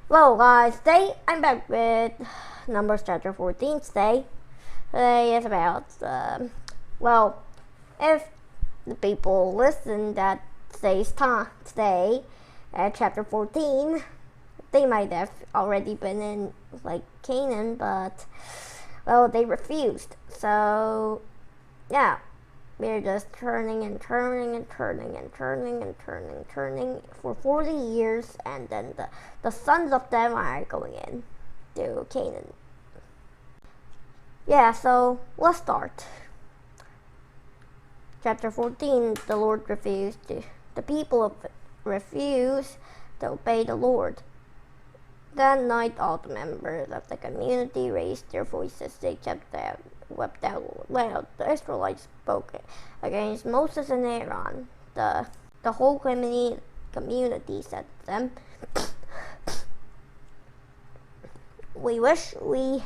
Well, guys, today I'm back with Numbers chapter 14 today. Today is about, if the people listen that today at chapter 14, they might have already been in, Canaan, but, they refused. So, yeah. We're just turning for 40 years, and then the sons of them are going in to Canaan. Yeah, so let's start. Chapter 14, the people refused to obey the Lord. That night all the members of the community raised their voices. They wept out loud. The Israelites spoke against Moses and Aaron. The whole community said to them, "We wish we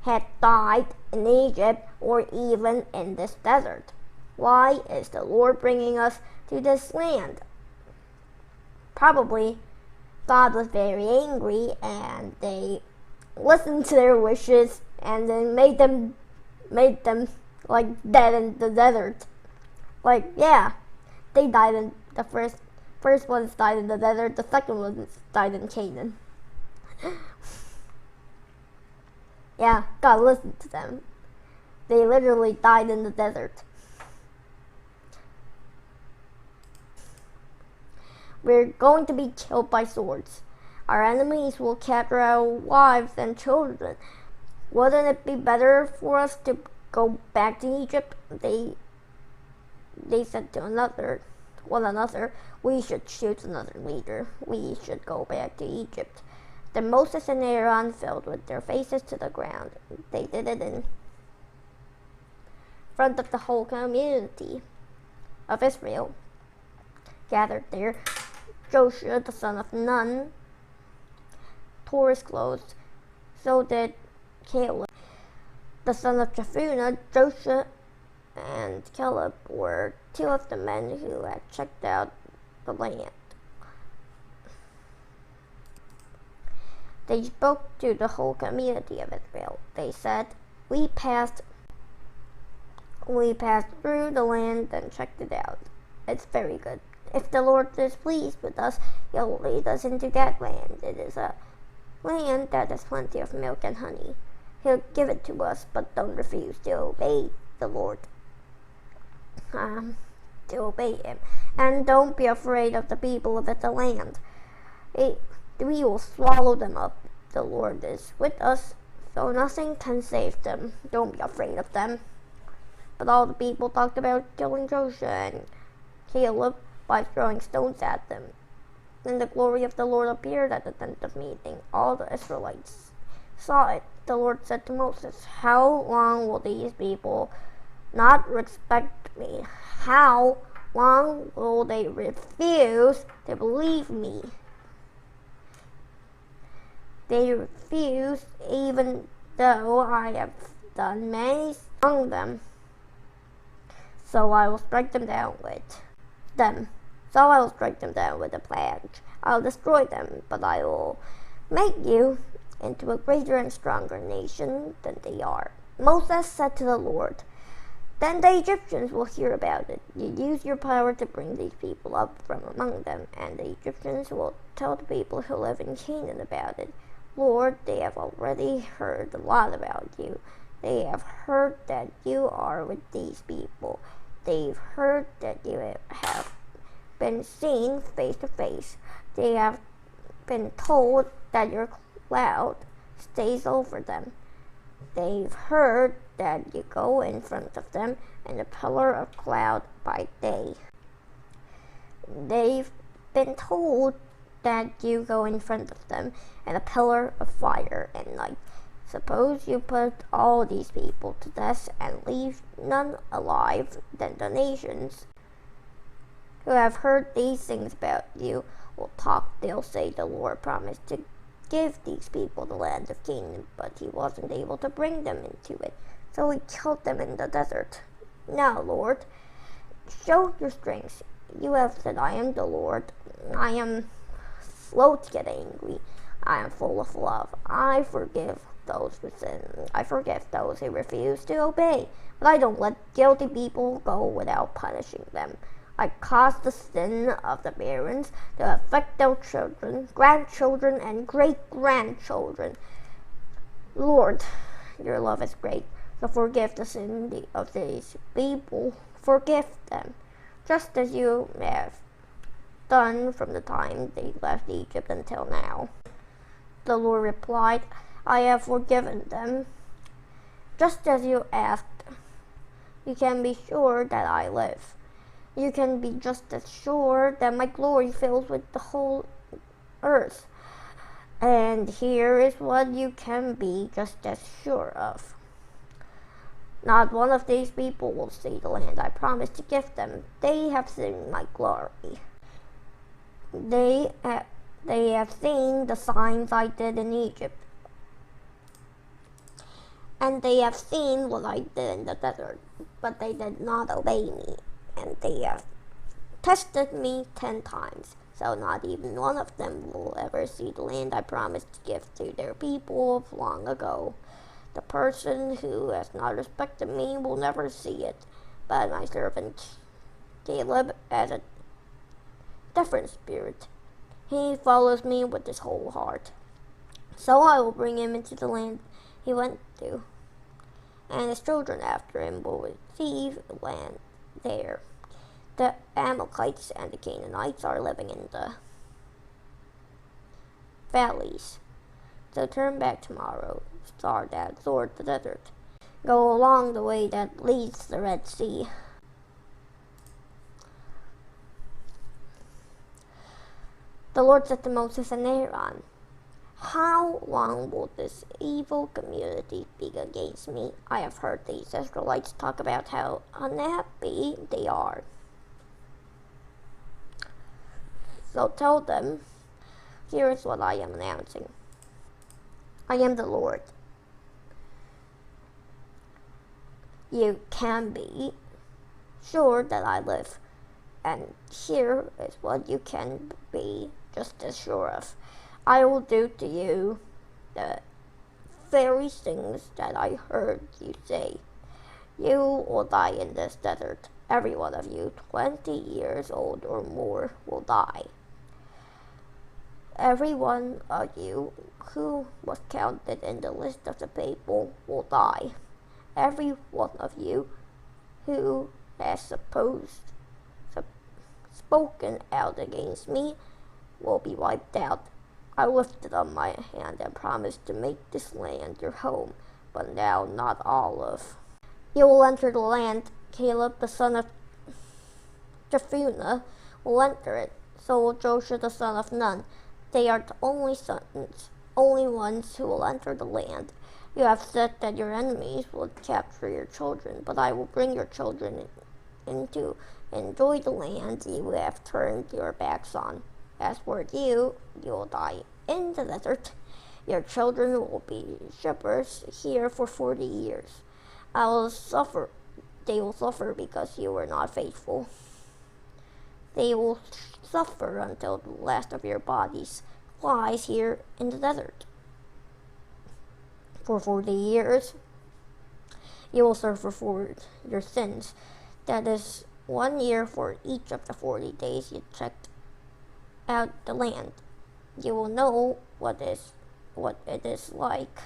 had died in Egypt or even in this desert. Why is the Lord bringing us to this land?" Probably God was very angry and they listened to their wishes and then made them dead in the desert. They died in the first ones died in the desert, the second ones died in Canaan. Yeah, God listened to them. They literally died in the desert. We're going to be killed by swords. Our enemies will capture our wives and children. Wouldn't it be better for us to go back to Egypt? They said to one another, "We should choose another leader. We should go back to Egypt." Then Moses and Aaron fell with their faces to the ground. They did it in front of the whole community of Israel gathered there. Joshua, the son of Nun, tore his clothes. So did Caleb, the son of Jephunneh. Joshua and Caleb were two of the men who had checked out the land. They spoke to the whole community of Israel. They said, We passed through the land and checked it out. It's very good. If the Lord is pleased with us, He'll lead us into that land. It is a land that has plenty of milk and honey. He'll give it to us, but don't refuse to obey the Lord. To obey Him. And don't be afraid of the people of the land. We will swallow them up. The Lord is with us, so nothing can save them. Don't be afraid of them. But all the people talked about killing Joshua and Caleb by throwing stones at them. Then the glory of the Lord appeared at the tent of meeting. All the Israelites saw it. The Lord said to Moses, "How long will these people not respect me? How long will they refuse to believe me? They refuse even though I have done many among them. So I will strike them down with a plague. I'll destroy them, but I will make you into a greater and stronger nation than they are." Moses said to the Lord, "Then the Egyptians will hear about it. You use your power to bring these people up from among them, and the Egyptians will tell the people who live in Canaan about it. Lord, they have already heard a lot about you. They have heard that you are with these people. They've heard that you have been seen face to face. They have been told that your cloud stays over them. They've heard that you go in front of them in a pillar of cloud by day. They've been told that you go in front of them in a pillar of fire at night. Suppose you put all these people to death and leave none alive, then the nations who have heard these things about you will talk. They'll say, 'The Lord promised to give these people the land of Canaan, but He wasn't able to bring them into it, so He killed them in the desert. Now, Lord, show your strength. You have said, I am the Lord. I am slow to get angry. I am full of love. I forgive those who sin. I forgive those who refuse to obey. But I don't let guilty people go without punishing them. I cause the sin of the parents to affect their children, grandchildren, and great-grandchildren. Lord, your love is great, so forgive the sin of these people. Forgive them, just as you have done from the time they left Egypt until now. The Lord replied, I have forgiven them, just as you asked. You can be sure that I live. You can be just as sure that my glory fills with the whole earth. And here is what you can be just as sure of. Not one of these people will see the land I promised to give them. They have seen my glory. They have seen the signs I did in Egypt. And they have seen what I did in the desert, but they did not obey me. And they have tested me 10 times, so not even one of them will ever see the land I promised to give to their people of long ago. The person who has not respected me will never see it, but my servant Caleb has a different spirit. He follows me with his whole heart. So I will bring him into the land he went to, and his children after him will receive land there. The Amalekites and the Canaanites are living in the valleys. So turn back tomorrow, start that toward the desert. Go along the way that leads to the Red Sea. The Lord said to Moses and Aaron, how long will this evil community speak against me? I have heard these Israelites talk about how unhappy they are. So tell them, here is what I am announcing. I am the Lord. You can be sure that I live. And here is what you can be just as sure of. I will do to you the very things that I heard you say. You will die in this desert. Every one of you, 20 years old or more, will die. Every one of you who was counted in the list of the people will die. Every one of you who has spoken out against me will be wiped out. I lifted up my hand and promised to make this land your home, but now not all of. You will enter the land. Caleb, the son of Jephunneh, will enter it. So will Joshua, the son of Nun. They are the only ones who will enter the land. You have said that your enemies will capture your children, but I will bring your children in to enjoy the land you have turned your backs on. As for you, you will die in the desert. Your children will be shepherds here for 40 years. They will suffer because you were not faithful. They will suffer until the last of your bodies lies here in the desert. For 40 years, you will suffer for your sins. That is 1 year for each of the 40 days you checked out the land. You will know what it is like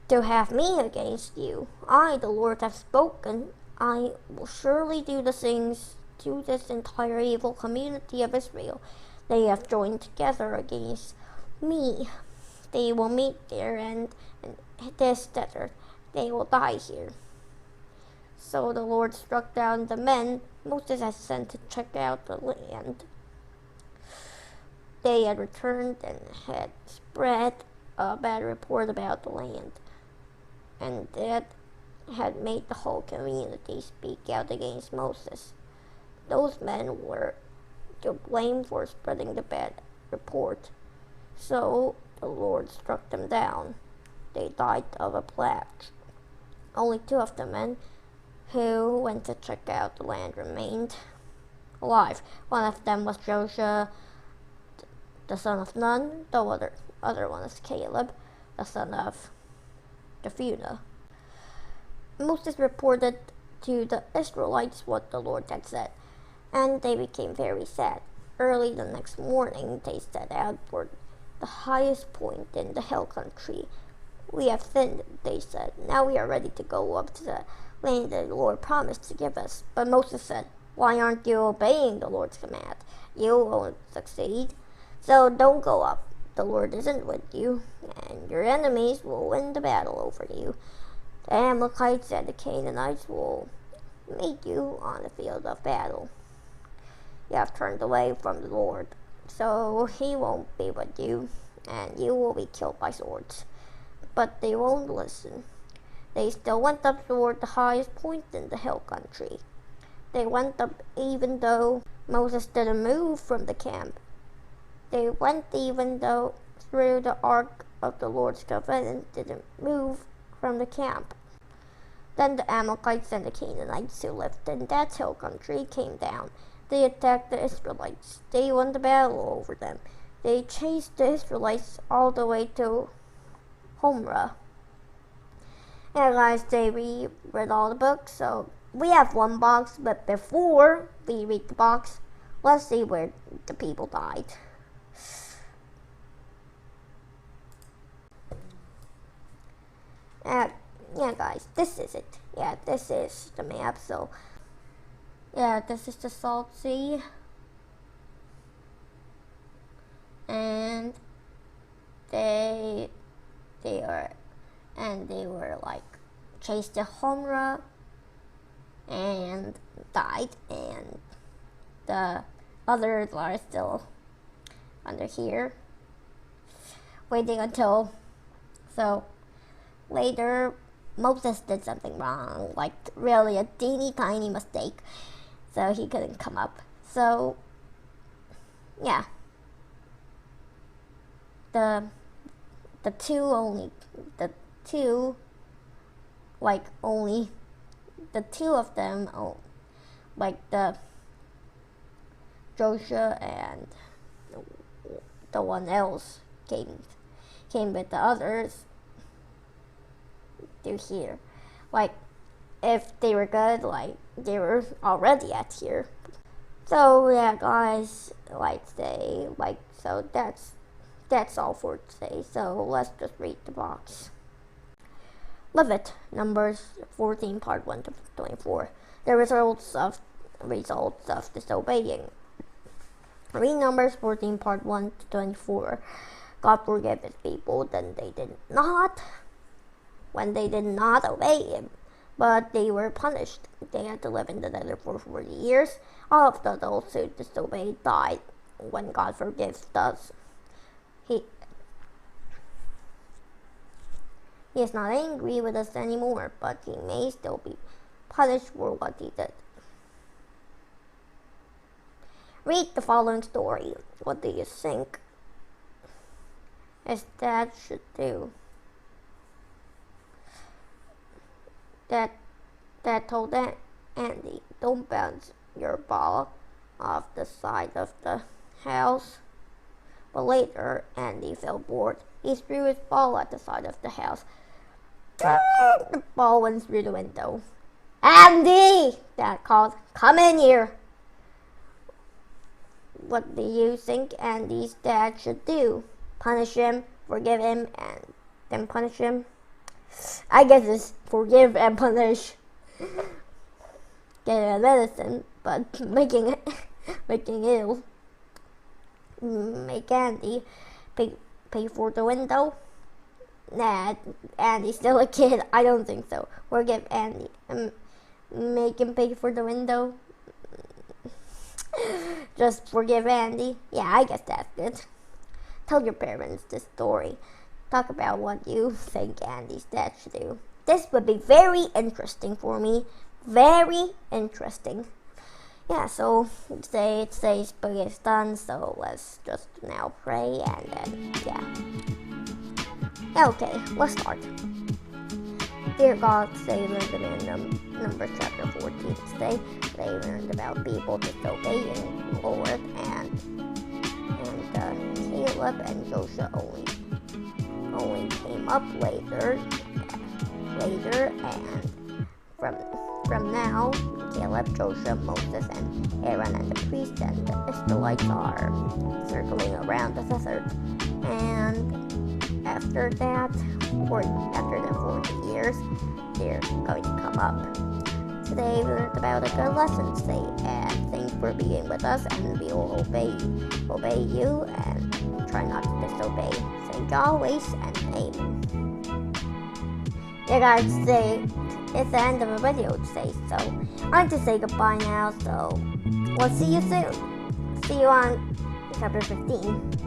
to have me against you. I, the Lord, have spoken. I will surely do the things to this entire evil community of Israel. They have joined together against me. They will meet there and in this desert. They will die here. So the Lord struck down the men Moses had sent to check out the land. They had returned and had spread a bad report about the land, and that had made the whole community speak out against Moses. Those men were to blame for spreading the bad report. So the Lord struck them down. They died of a plague. Only 2 of the men who went to check out the land remained alive. One of them was Joshua, the son of Nun. The other one is Caleb, the son of Jephunneh. Moses reported to the Israelites what the Lord had said, and they became very sad. Early the next morning, they set out for the highest point in the hill country. "We have sinned," they said. "Now we are ready to go up to the land that the Lord promised to give us." But Moses said, "Why aren't you obeying the Lord's command? You won't succeed. So don't go up. The Lord isn't with you, and your enemies will win the battle over you. The Amalekites and the Canaanites will meet you on the field of battle. You have turned away from the Lord, so he won't be with you, and you will be killed by swords." But they won't listen. They still went up toward the highest point in the hill country. They went up even though Moses didn't move from the camp. They went even though through the ark of the Lord's covenant didn't move from the camp. Then the Amalekites and the Canaanites who lived in that hill country came down. They attacked the Israelites. They won the battle over them. They chased the Israelites all the way to Homra. And guys, we read all the books, so we have one box, but before we read the box, let's see where the people died. Yeah, guys, this is it. Yeah, this is the map. So, yeah, this is the Salt Sea, and they were like chased to Homra and died, and the others are still under here, waiting until. So later, Moses did something wrong, like really a teeny tiny mistake, so he couldn't come up. So yeah, the two of them, like the Joshua and the one else came with the others to here. Like, if they were good, like they were already at here. So yeah, guys, so that's all for today. So let's just read the box. Levit, Numbers 14, part 1 to 24. The results of disobeying. Read Numbers 14, part 1 to 24. God forgave his people, when they did not obey him, but they were punished. They had to live in the desert for 40 years. All of the adults who disobeyed died. When God forgives us, He is not angry with us anymore, but he may still be punished for what he did. Read the following story. What do you think his dad should do? Dad told Andy, "Don't bounce your ball off the side of the house." But later, Andy felt bored. He threw his ball at the side of the house. The ball went through the window. "Andy!" Dad called. "Come in here." What do you think Andy's dad should do? Punish him, forgive him, and then punish him? I guess it's forgive and punish. Get a medicine, but making ill. Make Andy pay for the window. Nah, Andy's still a kid. I don't think so. Forgive Andy and make him pay for the window. Just forgive Andy. Yeah, I guess that's good. Tell your parents this story. Talk about what you think Andy's dad should do. This would be very interesting for me. Very interesting. Yeah, so today's book is done, so let's just now pray and then, yeah. Okay, let's start. Dear God, today we learned in Numbers chapter 14. Today we learned about people disobeying the Lord and Caleb and Joshua only came up later, and from now, Caleb, Joshua, Moses, and Aaron and the priests and the Israelites are circling around the desert. And after the 40 years, they're going to come up. Today we learned about a good lesson today, and thanks for being with us, and we will obey you and try not to disobey. Thank you always, and amen. Yeah guys, today it's the end of the video today, so I like to say goodbye now, so we'll see you soon. See you on chapter 15.